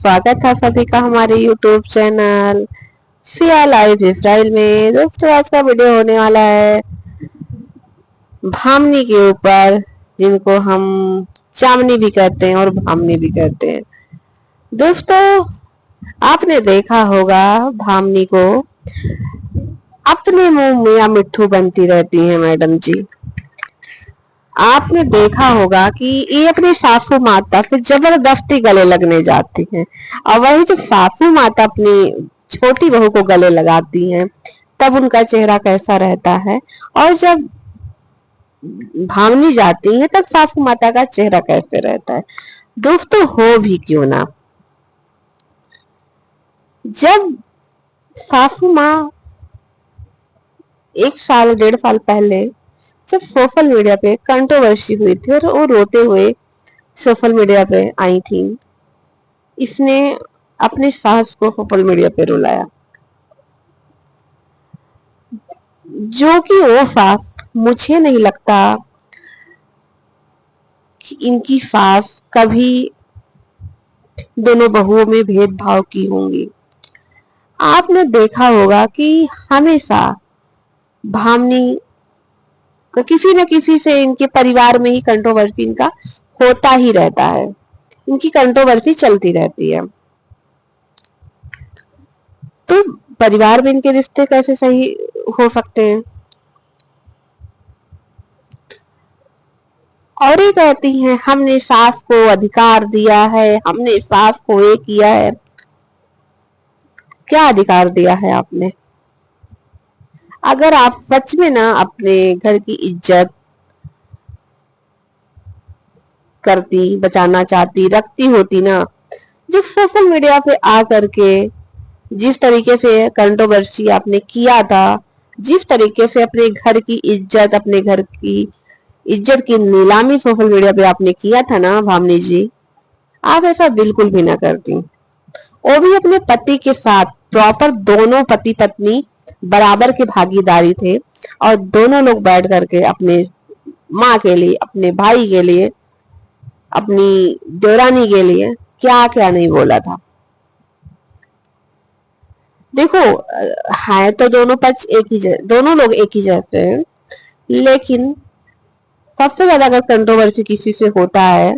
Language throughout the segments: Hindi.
स्वागत है सभी का हमारे YouTube channel Siya live Israel में। दोस्तों आज का वीडियो होने वाला है भामनी के ऊपर, जिनको हम चामनी भी कहते हैं और भामनी भी कहते हैं। दोस्तों आपने देखा होगा भामनी को अपने मुंह मियां मिट्ठू बनती रहती है मैडम जी। आपने देखा होगा कि ये अपनी सासू माता से जबरदस्ती गले लगने जाती हैं, और वही जो सासू माता अपनी छोटी बहू को गले लगाती हैं तब उनका चेहरा कैसा रहता है, और जब भावनी जाती है तब सासू माता का चेहरा कैसे रहता है। दोस्तों हो भी क्यों ना, जब सासू माँ 1 साल 1.5 साल पहले जब सोशल मीडिया पे कंट्रोवर्सी हुई थी और वो रोते हुए सोशल मीडिया पे आई थी, इसने अपने सास को सोशल मीडिया पे रुलाया, जो कि वो सास, मुझे नहीं लगता कि इनकी सास कभी दोनों बहुओं में भेदभाव की होंगी। आपने देखा होगा कि हमेशा भामनी किसी न किसी से इनके परिवार में ही कंट्रोवर्सी इनका होता ही रहता है, इनकी कंट्रोवर्सी चलती रहती है। तो परिवार में इनके रिश्ते कैसे सही हो सकते हैं। और ये कहती हैं हमने सास को अधिकार दिया है, हमने सास को ये किया है। क्या अधिकार दिया है आपने? अगर आप सच में ना अपने घर की इज्जत करती, बचाना चाहती, रखती होती ना, जो सोशल मीडिया पे आ करके जिस तरीके से कंट्रोवर्सी आपने किया था, जिस तरीके से अपने घर की इज्जत, अपने घर की इज्जत की नीलामी सोशल मीडिया पे आपने किया था ना भामनी जी, आप ऐसा बिल्कुल भी ना करती। वो भी अपने पति के साथ प्रॉपर, दोनों पति पत्नी बराबर के भागीदारी थे, और दोनों लोग बैठ करके अपने माँ के लिए, अपने भाई के लिए, अपनी देवरानी के लिए क्या क्या नहीं बोला था। देखो है तो दोनों पक्ष एक ही जैसे, दोनों लोग एक ही जैसे हैं, लेकिन सबसे ज्यादा अगर कंट्रोवर्सी किसी से होता है,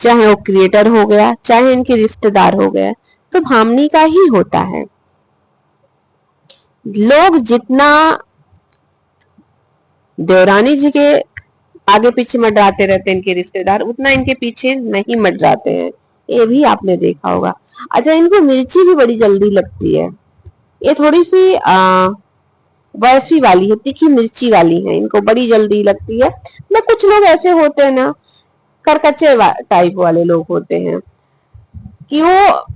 चाहे वो क्रिएटर हो गया, चाहे इनके रिश्तेदार हो गए, तो भामनी का ही होता है। लोग जितना देवरानी जी के आगे पीछे मंडराते रहते हैं इनके रिश्तेदार, उतना इनके पीछे नहीं मंडराते हैं, ये भी आपने देखा होगा। अच्छा, इनको मिर्ची भी बड़ी जल्दी लगती है, ये थोड़ी सी वैसी वाली है, तीखी मिर्ची वाली है, इनको बड़ी जल्दी लगती है। मतलब कुछ लोग ऐसे होते हैं ना, करकच्चे टाइप वाले लोग होते हैं कि वो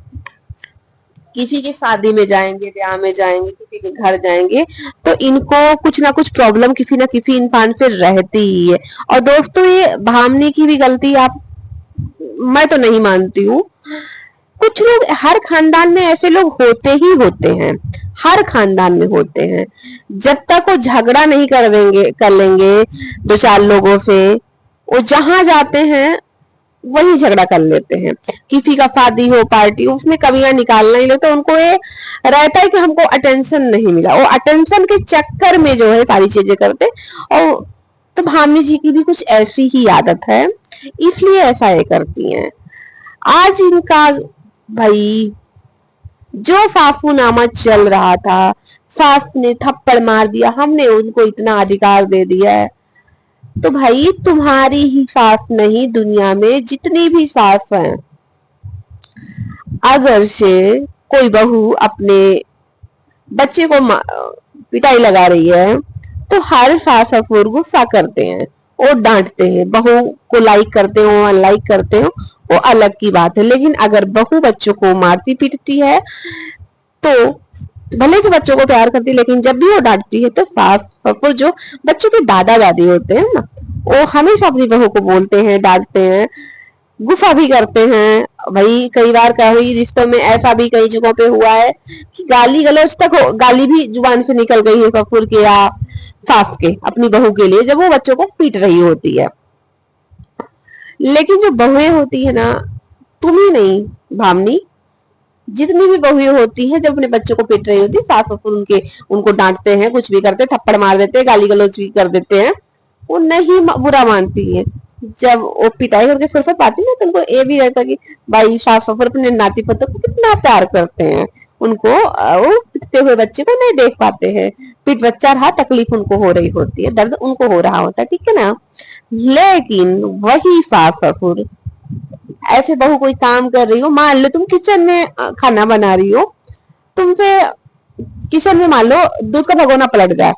किसी की शादी में जाएंगे, ब्याह में जाएंगे, किसी के घर जाएंगे, तो इनको कुछ ना कुछ प्रॉब्लम किसी ना किसी इंसान से रहती ही है। और दोस्तों ये भामनी की भी गलती आप, मैं तो नहीं मानती हूँ। कुछ लोग, हर खानदान में ऐसे लोग होते ही होते हैं, हर खानदान में होते हैं। जब तक वो झगड़ा नहीं कर लेंगे 2-4 लोगों से, वो जहां जाते हैं वही झगड़ा कर लेते हैं। किसी का शादी हो, पार्टी हो, उसमें कमियां निकालना ही लेते, उनको ये रहता है कि हमको अटेंशन नहीं मिला, वो अटेंशन के चक्कर में जो है सारी चीजें करते। और तो भामी जी की भी कुछ ऐसी ही आदत है, इसलिए ऐसा ये करती हैं। आज इनका भाई जो साफूनामा चल रहा था, सास ने थप्पड़ मार दिया, हमने उनको इतना अधिकार दे दिया है, तो भाई तुम्हारी ही सास नहीं, दुनिया में जितनी भी सास हैं, अगर से कोई बहू अपने बच्चे को पिटाई लगा रही है, तो हर सास ससुर गुस्सा करते हैं और डांटते हैं। बहू को लाइक करते हो, अनलाइक करते हो, वो अलग की बात है। लेकिन अगर बहू बच्चों को मारती पीटती है, तो भले से बच्चों को प्यार करती है, लेकिन जब भी वो डांटती है तो सास ससुर, जो बच्चों के दादा दादी होते हैं ना, वो हमेशा अपनी बहू को बोलते हैं, डांटते हैं, गुस्सा भी करते हैं। भाई कई बार कई रिश्तों में ऐसा भी कई जगहों पे हुआ है कि गाली गलौज तक गाली भी जुबान से निकल गई है ससुर के या सास के अपनी बहू के लिए, जब वो बच्चों को पीट रही होती है। लेकिन जो बहुएं होती है ना, तुम ही नहीं भामनी, जितनी भी बहुएं होती हैं जब अपने बच्चों को पीट रही होती है, सास ससुर उनके उनको डांटते हैं, कुछ भी करते, थप्पड़ मार देते हैं, गाली गलौज भी कर देते हैं, वो नहीं बुरा मानती है। जब वो पिटाई करके फुर्सत पाती है ना, तो उनको ये भी रहता है कि भाई सास ससुर अपने नाती पोतों को कितना प्यार करते हैं, उनको वो पिटते हुए बच्चे को नहीं देख पाते हैं, पीठ बच्चा रहा, तकलीफ उनको हो रही होती है, दर्द उनको हो रहा होता है, ठीक है ना। लेकिन वही सास ससुर ऐसे बहू कोई काम कर रही हो, मान लो तुम किचन में खाना बना रही हो, तुमसे किचन में मान लो दूध का भगोना पलट जाए,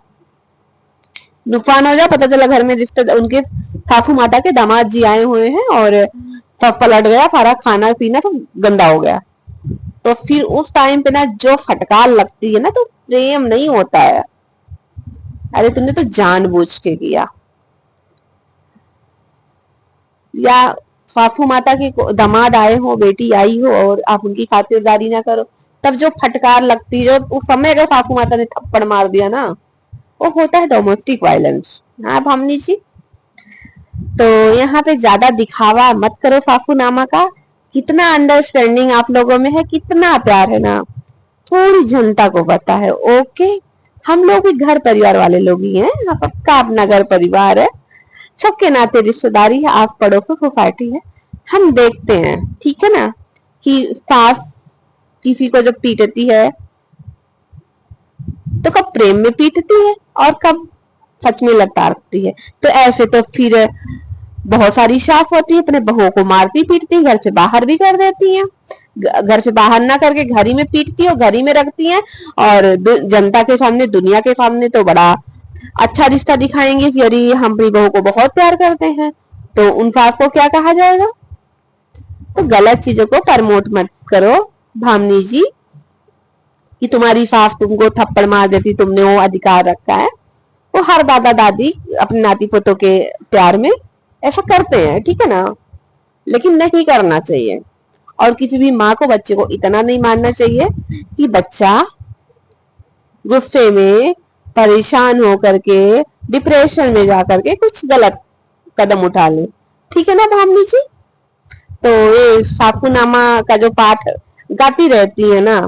नुकसान हो जाए, पता चला घर में रिश्ते उनके सासू माता के दामाद जी आए हुए हैं और सब पलट गया, सारा खाना पीना सब गंदा हो गया, तो फिर उस टाइम पे ना जो फटकार लगती है ना, तो प्रेम नहीं होता है, अरे तुमने तो जानबूझ के किया। या सासू माता के दामाद आए हो, बेटी आई हो और आप उनकी खातिरदारी ना करो, तब जो फटकार लगती है, उस समय अगर सासू माता ने थप्पड़ मार दिया ना, वो होता है डोमेस्टिक वायलेंस। हाँ भामनी जी, तो यहाँ पे ज्यादा दिखावा मत करो सासू नामा का, कितना अंडरस्टैंडिंग आप लोगों में है, कितना प्यार है ना, थोड़ी जनता को पता है। ओके, हम लोग भी घर परिवार वाले लोग ही हैं, सबका अपना घर परिवार है, सबके नाते रिश्तेदारी है, आस पड़ोस सोसाइटी है, हम देखते हैं, ठीक है ना, कि सास किसी को जब पीटती है तो कब प्रेम में पीटती है और कब सच में लताड़ती है। तो ऐसे तो फिर बहुत सारी सास होती है, अपने बहुओं को मारती पीटती है, घर से बाहर भी कर देती हैं, घर से बाहर ना करके घर ही में पीटती है और घर ही में रखती हैं, और जनता के सामने, दुनिया के सामने तो बड़ा अच्छा रिश्ता दिखाएंगे कि अरे हम अपनी बहू को बहुत प्यार करते हैं, तो उन सास को क्या कहा जाएगा। तो गलत चीजों को प्रमोट मत करो भामनी जी, कि तुम्हारी सास तुमको थप्पड़ मार देती, तुमने वो अधिकार रखा है। वो हर दादा दादी अपने नाती पोतों के प्यार में ऐसा करते हैं, ठीक है ना, लेकिन नहीं करना चाहिए। और किसी भी माँ को बच्चे को इतना नहीं मानना चाहिए कि बच्चा गुस्से में परेशान होकर के डिप्रेशन में जाकर के कुछ गलत कदम उठा ले, ठीक है ना भामनी जी। तो ये साफूनामा का जो पाठ गाती रहती है ना,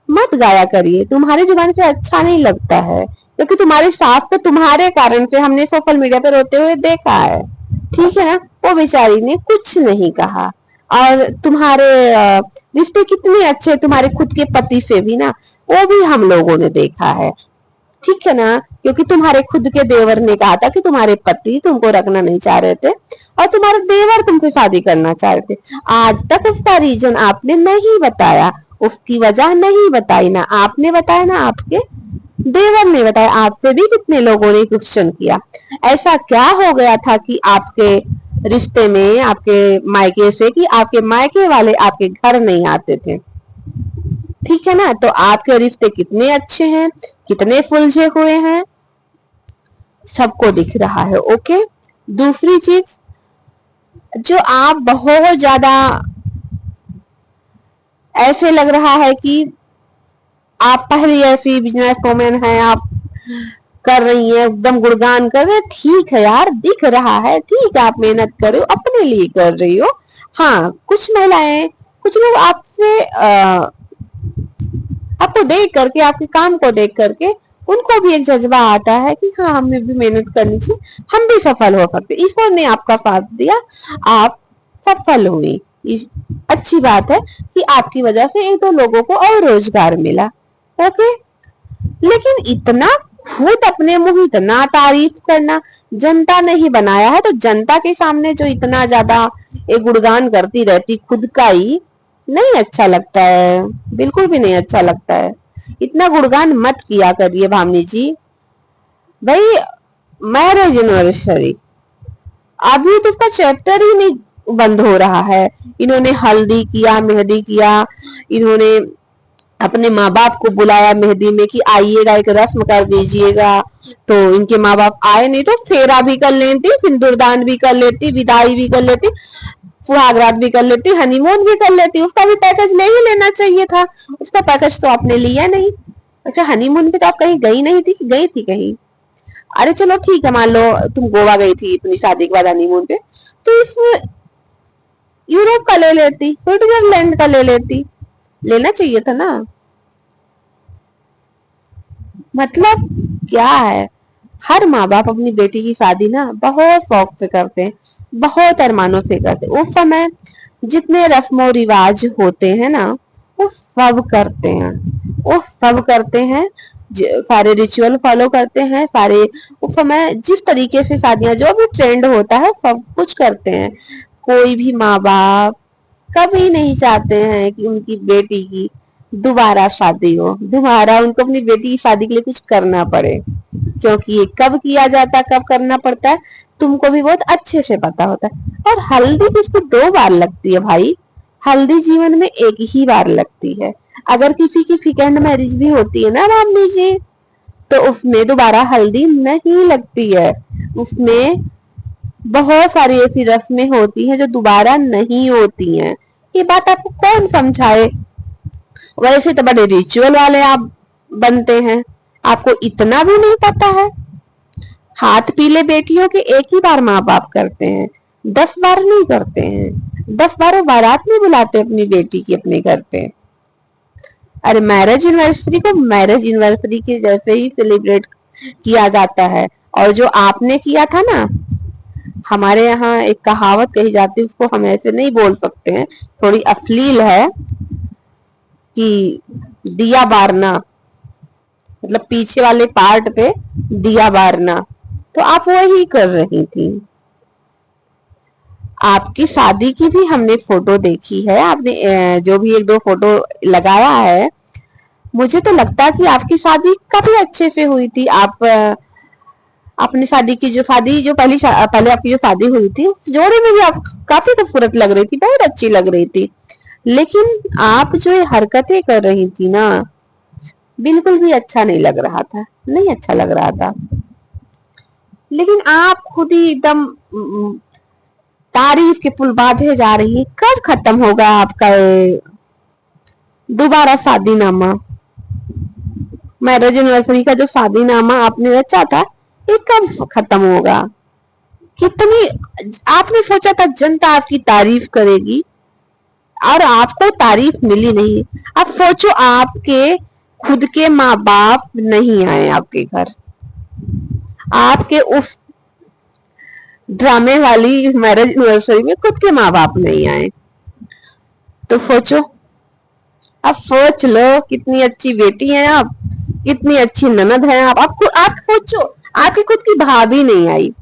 मत गाया करिए, तुम्हारी जुबान से अच्छा नहीं लगता है, क्योंकि तुम्हारी सास तो तुम्हारे कारण से हमने सोशल मीडिया पे रोते हुए देखा है, ठीक है ना। वो बेचारी ने कुछ नहीं कहा, और तुम्हारे रिश्ते कितने अच्छे तुम्हारे खुद के पति से भी ना, वो भी हम लोगों ने देखा है, ठीक है ना, क्योंकि तुम्हारे खुद के देवर ने कहा था कि तुम्हारे पति तुमको रखना नहीं चाह रहे थे और तुम्हारे देवर तुमसे शादी करना चाह रहे थे। आज तक उसका रीजन आपने नहीं बताया, उसकी वजह नहीं बताई, ना आपने बताया ना आपके देवर ने बताया। आपसे भी कितने लोगों ने क्वेश्चन किया, ऐसा क्या हो गया था कि आपके रिश्ते में, आपके मायके से, कि आपके मायके वाले आपके घर नहीं आते थे, ठीक है ना। तो आपके रिश्ते कितने अच्छे हैं, कितने फुलझे हुए हैं, सबको दिख रहा है। ओके, दूसरी चीज, जो आप बहुत ज्यादा ऐसे लग रहा है कि आप पहले ऐसी बिजनेस वोमेन है, आप कर रही हैं, एकदम गुणगान कर रहे, ठीक है यार, दिख रहा है, ठीक है, आप मेहनत कर रहे हो, अपने लिए कर रही हो। हाँ, कुछ महिलाएं, कुछ लोग आपसे आपको देख करके, आपके काम को देख करके उनको भी एक जज्बा आता है कि हाँ, हमें भी मेहनत करनी चाहिए, हम भी सफल हो सकते। ईश्वर ने आपका साथ दिया, आप सफल हुई, अच्छी बात है कि आपकी वजह से एक दो लोगों को और रोजगार मिला। ओके, लेकिन इतना खुद अपने मुंह इतना तारीफ करना, जनता ने ही बनाया है, तो जनता के सामने जो इतना ज्यादा एक गुणगान करती रहती खुद का ही, नहीं अच्छा लगता है, बिल्कुल भी नहीं अच्छा लगता है। इतना गुणगान मत किया करिए भामनी जी। भाई, मैरिज एनिवर्सरी अभी तो उसका चैप्टर ही नहीं बंद हो रहा है। इन्होंने हल्दी किया, मेहंदी किया, इन्होंने अपने माँ बाप को बुलाया मेहंदी में कि आइएगा, एक रस्म कर दीजिएगा, तो इनके माँ बाप आए नहीं, तो फेरा भी कर लेती, सिंदूरदान भी कर लेती, विदाई भी कर लेती, सुहागरात भी कर लेती, हनीमून भी कर लेती, उसका भी पैकेज ले ही लेना चाहिए था, उसका पैकेज तो आपने लिया नहीं। अच्छा, हनीमून पे तो आप कहीं गई नहीं थी, गई थी कहीं? अरे चलो ठीक है, मान लो तुम गोवा गई थी अपनी शादी के बाद हनीमून पे, तो इस यूरोप का ले लेती, स्विट्जरलैंड का ले लेती, लेना चाहिए था ना। मतलब क्या है, हर माँ बाप अपनी बेटी की शादी ना बहुत शौक से करते हैं, बहुत अरमानों से करते हैं। उस समय जितने रस्म और रिवाज होते हैं ना, वो सब करते हैं, वो सब करते हैं। सारे रिचुअल फॉलो करते हैं सारे। उस समय जिस तरीके से शादियां, जो भी ट्रेंड होता है, सब कुछ करते हैं। कोई भी माँ बाप कभी नहीं चाहते हैं कि उनकी बेटी की दोबारा शादी हो, दोबारा उनको अपनी बेटी की शादी के लिए कुछ करना पड़े। क्योंकि ये कब किया जाता है, कब करना पड़ता है, तुमको भी बहुत अच्छे से पता होता है। और हल्दी किसको 2 बार लगती है भाई? हल्दी जीवन में एक ही बार लगती है। अगर किसी की सेकेंड मैरिज भी होती है ना, मान लीजिए, तो उसमें दोबारा हल्दी नहीं लगती है। उसमें बहुत सारी ऐसी रस्में होती हैं जो दोबारा नहीं होती हैं। ये बात आपको कौन समझाए? वैसे तो बड़े रिचुअल वाले आप बनते हैं, आपको इतना भी नहीं पता है। हाथ पीले बेटियों के एक ही बार माँ बाप करते हैं, 10 बार नहीं करते हैं। 10 बार बारात नहीं बुलाते अपनी बेटी की अपने घर पे। अरे मैरिज एनिवर्सरी को मैरिज एनिवर्सरी के जैसे ही सेलिब्रेट किया जाता है। और जो आपने किया था ना, हमारे यहाँ एक कहावत कही जाती है, उसको हम ऐसे नहीं बोल सकते हैं, थोड़ी अश्लील है, कि दिया बारना, मतलब पीछे वाले पार्ट पे दिया बारना। तो आप वही कर रही थी। आपकी शादी की भी हमने फोटो देखी है, आपने जो भी 1-2 फोटो लगाया है। मुझे तो लगता है कि आपकी शादी काफी अच्छे से हुई थी। आप अपनी शादी जो पहले आपकी जो शादी हुई थी, उस जोड़े में भी आप काफी खूबसूरत लग रही थी, बहुत अच्छी लग रही थी। लेकिन आप जो ये हरकतें कर रही थी ना, बिल्कुल भी अच्छा नहीं लग रहा था, नहीं अच्छा लग रहा था। लेकिन आप खुद ही एकदम तारीफ के पुल बांधे जा रही है। कब खत्म होगा आपका दोबारा शादीनामा? मैरिज एनिवर्सरी का जो शादीनामा आपने रचा था, ये कब खत्म होगा? कितनी आपने सोचा था जनता आपकी तारीफ करेगी, और आपको तारीफ मिली नहीं। अब सोचो, आपके खुद के माँ बाप नहीं आए आपके घर, आपके उस ड्रामे वाली मैरिज एनिवर्सरी में खुद के माँ बाप नहीं आए। तो सोचो, अब सोच लो, कितनी अच्छी बेटी हैं आप, कितनी अच्छी ननद हैं आप। आपको आप सोचो, आपकी खुद की भाभी नहीं आई।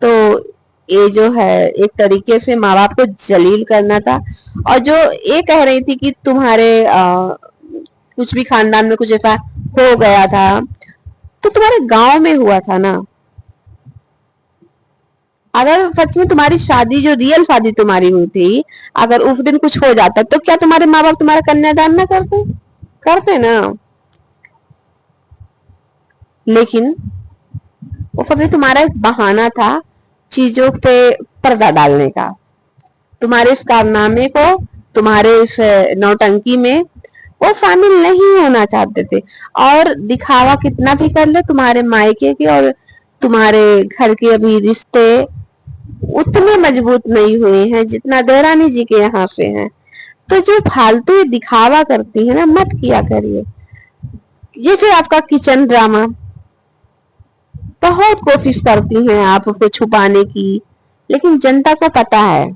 तो ये जो है, एक तरीके से माँ बाप को जलील करना था। और जो ये कह रही थी कि तुम्हारे कुछ भी खानदान में कुछ ऐसा हो गया था, तो तुम्हारे गांव में हुआ था ना। अगर सच में तुम्हारी शादी, जो रियल शादी तुम्हारी हुई थी, अगर उस दिन कुछ हो जाता, तो क्या तुम्हारे माँ बाप तुम्हारा कन्यादान ना करते? करते ना। लेकिन वो सब भी तुम्हारा एक बहाना था चीजों पे पर्दा डालने का। तुम्हारे इस कारनामे को, तुम्हारे इस नौटंकी में वो शामिल नहीं होना चाहते थे। और दिखावा कितना भी कर ले, तुम्हारे मायके के और तुम्हारे घर के अभी रिश्ते उतने मजबूत नहीं हुए हैं जितना देवरानी जी के यहाँ पे हैं। तो जो फालतू दिखावा करती है ना, मत किया करिए। ये फिर आपका किचन ड्रामा, बहुत कोशिश करती हैं आप उसको छुपाने की। लेकिन जनता को पता है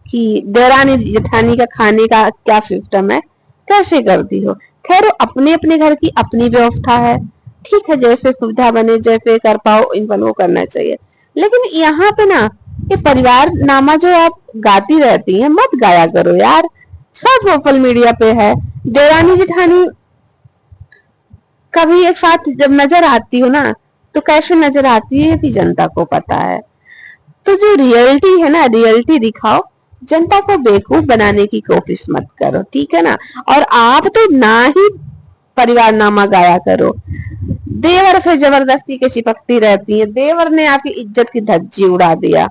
कि देवरानी जेठानी का खाने का क्या सिस्टम है, कैसे करती हो। खैर, अपने अपने घर की अपनी व्यवस्था है, ठीक है, जैसे सुविधा बने, जैसे कर पाओ, इन को करना चाहिए। लेकिन यहाँ पे ना, ये परिवार नामा जो आप गाती रहती हैं, मत गाया करो यार। सब सोशल मीडिया पे है। देवरानी जेठानी कभी एक साथ जब नजर आती हो ना, तो कैसे नजर आती है कि जनता को पता है। तो जो रियलिटी है ना, रियलिटी दिखाओ, जनता को बेवकूफ बनाने की कोशिश मत करो, ठीक है ना। और आप तो ना ही परिवारनामा गाया करो, देवर से जबरदस्ती के चिपकती रहती है। देवर ने आपकी इज्जत की धज्जी उड़ा दिया,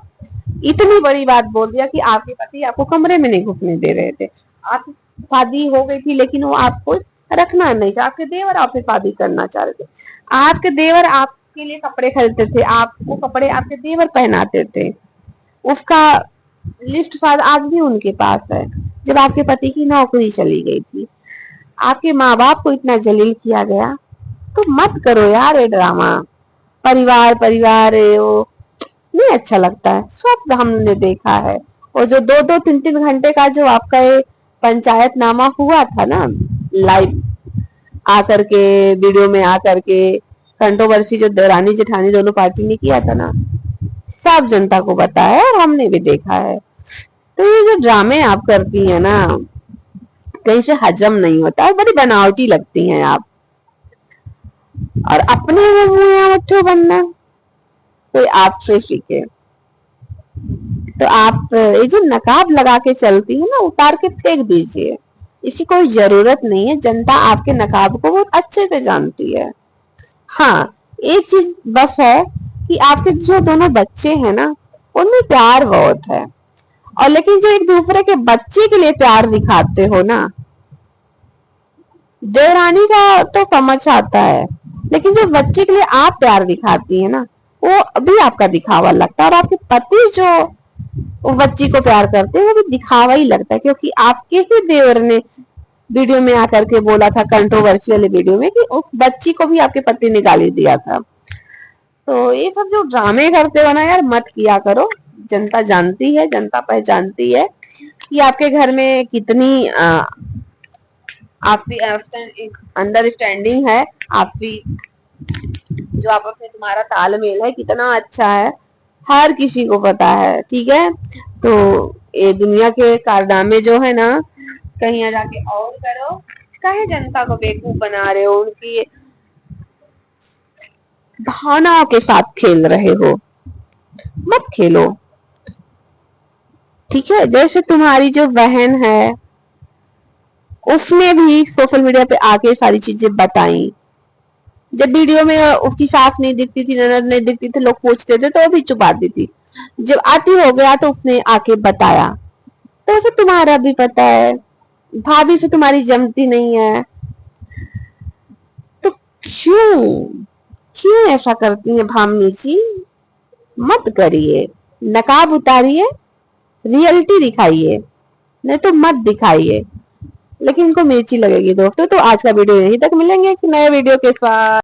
इतनी बड़ी बात बोल दिया कि आपके पति आपको कमरे में नहीं घुसने दे रहे थे। आप शादी हो गई थी, लेकिन वो आपको रखना नहीं था। आपके देवर आपसे शादी करना चाह रहे थे। आपके देवर आपके लिए कपड़े खरीदते थे, आपको कपड़े आपके देवर पहनाते थे। उसका लिफ्ट फादर आज भी उनके पास है। जब आपके पति की नौकरी चली गई थी, आपके माँ बाप को इतना जलील किया गया, तो मत करो यार ये ड्रामा। परिवार परिवार वो नहीं अच्छा लगता है, सब हमने देखा है। और जो 2-2 3-3 घंटे का जो आपका ये पंचायतनामा हुआ था ना, लाइव आकर के, वीडियो में आकर के, कंट्रोवर्सी जो देरानी जेठानी दोनों पार्टी ने किया था ना, सब जनता को पता है और हमने भी देखा है। तो ये जो ड्रामे आप करती है ना, कहीं से हजम नहीं होता है, बड़ी बनावटी लगती हैं आप। और अपने में मुंह मुट्ठो बनना तो आपसे सीखे। तो आप ये जो नकाब लगा के चलती है ना, उतार के फेंक दीजिए, इसकी कोई जरूरत नहीं है। जनता आपके नकाब को बहुत अच्छे से जानती है। हाँ, एक चीज बस है कि आपके जो दोनों बच्चे हैं ना, उनमें प्यार बहुत है। और लेकिन जो एक दूसरे के बच्चे के लिए प्यार दिखाते हो ना, देवरानी का तो समझ आता है, लेकिन जो बच्चे के लिए आप प्यार दिखाती है ना, वो अभी आपका दिखावा लगता है। और आपके पति जो वो बच्ची को प्यार करते हैं, वो भी दिखावा ही लगता है, क्योंकि आपके ही देवर ने वीडियो में आकर के बोला था, कंट्रोवर्शियल वीडियो में, कि उस बच्ची को भी आपके पति ने गाली दिया था। तो ये सब जो ड्रामे करते हो ना यार, मत किया करो। जनता जानती है, जनता पहचानती है कि आपके घर में कितनी आपकी अंदर स्टैंडिंग है, आपकी जो आपस में तुम्हारा तालमेल है कितना अच्छा है, हर किसी को पता है। ठीक है, तो ये दुनिया के कारनामे जो है ना, कहीं आ जाके और करो, कहे जनता को बेवकूफ बना रहे हो, उनकी भावनाओं के साथ खेल रहे हो, मत खेलो। ठीक है, जैसे तुम्हारी जो बहन है, उसने भी सोशल मीडिया पे आके सारी चीजें बताई। जब वीडियो में उसकी सास नहीं दिखती थी, ननद नहीं दिखती थी, लोग पूछते थे तो वो भी छुपाती थी। जब आती हो गया तो उसने आके बताया। तो फिर तुम्हारा भी पता है, भाभी से तुम्हारी जमती नहीं है, तो क्यों क्यों ऐसा करती है भामनी जी? मत करिए, नकाब उतारिए, रियलिटी दिखाइए, नहीं तो मत दिखाइए। लेकिन इनको मिर्ची लगेगी दोस्तों। तो आज का वीडियो यहीं तक, मिलेंगे एक नए वीडियो के साथ।